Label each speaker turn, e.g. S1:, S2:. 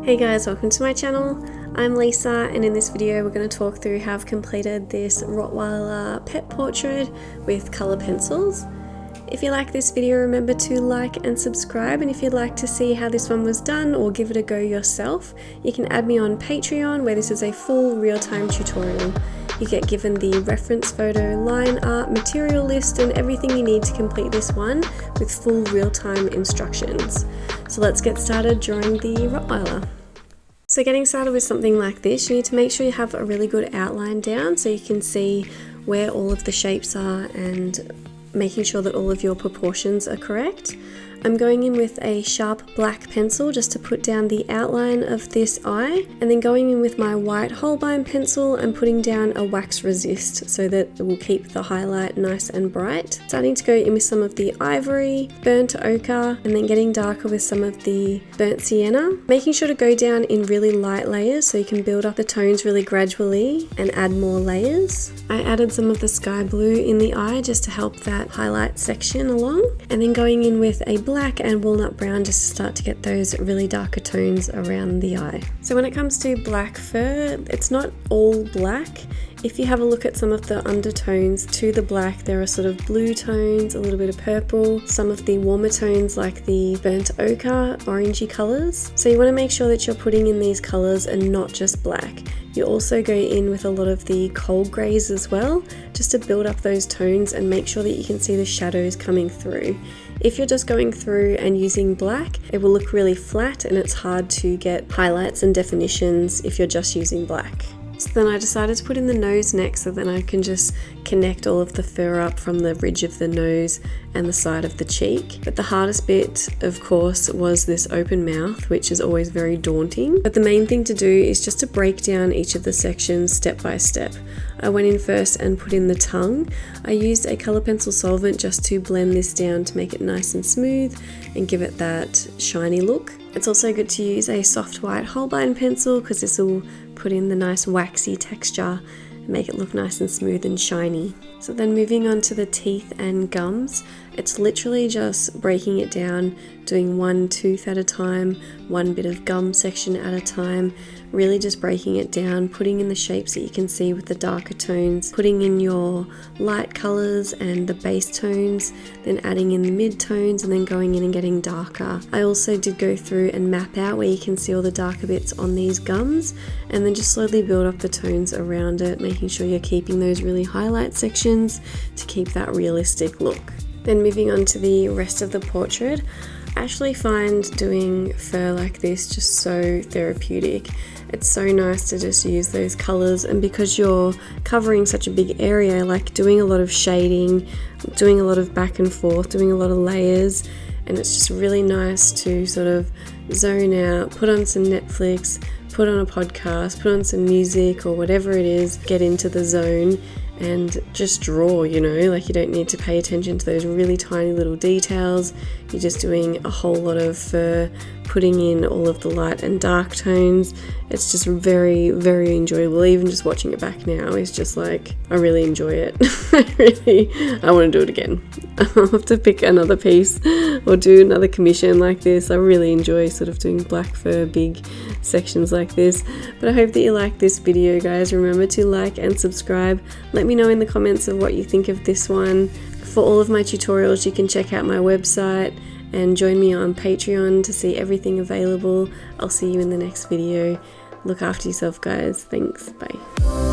S1: Hey guys, welcome to my channel. I'm Lisa, and in this video we're going to talk through how I've completed this Rottweiler pet portrait with colour pencils. If you like this video, remember to like and subscribe, and if you'd like to see how this one was done or give it a go yourself, you can add me on Patreon, where this is a full real-time tutorial. You get given the reference photo, line art, material list, and everything you need to complete this one with full real-time instructions. So let's get started drawing the Rottweiler. So getting started with something like this, you need to make sure you have a really good outline down so you can see where all of the shapes are and making sure that all of your proportions are correct. I'm going in with a sharp black pencil just to put down the outline of this eye, and then going in with my white Holbein pencil and putting down a wax resist so that it will keep the highlight nice and bright. Starting to go in with some of the ivory, burnt ochre, and then getting darker with some of the burnt sienna. Making sure to go down in really light layers so you can build up the tones really gradually and add more layers. I added some of the sky blue in the eye just to help that highlight section along, and then going in with a black and walnut brown just to start to get those really darker tones around the eye. So when it comes to black fur, it's not all black. If you have a look at some of the undertones to the black, there are sort of blue tones, a little bit of purple, some of the warmer tones like the burnt ochre, orangey colours. So you want to make sure that you're putting in these colours and not just black. You also go in with a lot of the cold greys as well, just to build up those tones and make sure that you can see the shadows coming through. If you're just going through and using black, it will look really flat and it's hard to get highlights and definitions if you're just using black. So then I decided to put in the nose next, so then I can just connect all of the fur up from the ridge of the nose and the side of the cheek. But the hardest bit, of course, was this open mouth, which is always very daunting. But the main thing to do is just to break down each of the sections step by step. I went in first and put in the tongue. I used a colour pencil solvent just to blend this down to make it nice and smooth and give it that shiny look. It's also good to use a soft white Holbein pencil because this will put in the nice waxy texture and make it look nice and smooth and shiny. So then moving on to the teeth and gums, it's literally just breaking it down, doing one tooth at a time, one bit of gum section at a time, really just breaking it down, putting in the shapes that you can see with the darker tones, putting in your light colours and the base tones, then adding in the mid tones and then going in and getting darker. I also did go through and map out where you can see all the darker bits on these gums, and then just slowly build up the tones around it, making sure you're keeping those really highlight sections to keep that realistic look. Then moving on to the rest of the portrait, I actually find doing fur like this just so therapeutic. It's so nice to just use those colours, and because you're covering such a big area, like doing a lot of shading, doing a lot of back and forth, doing a lot of layers, and it's just really nice to sort of zone out, put on some Netflix, put on a podcast, put on some music or whatever it is, get into the zone and just draw, you know, like you don't need to pay attention to those really tiny little details. You're just doing a whole lot of fur, putting in all of the light and dark tones. It's just very, very enjoyable. Even just watching it back now is just like, I really enjoy it. I want to do it again. I'll have to pick another piece or do another commission like this. I really enjoy sort of doing black fur, big sections like this. But I hope that you like this video, guys. Remember to like and subscribe. Let me know in the comments of what you think of this one. For all of my tutorials, you can check out my website and join me on Patreon to see everything available. I'll see you in the next video. Look after yourself, guys. Thanks. Bye.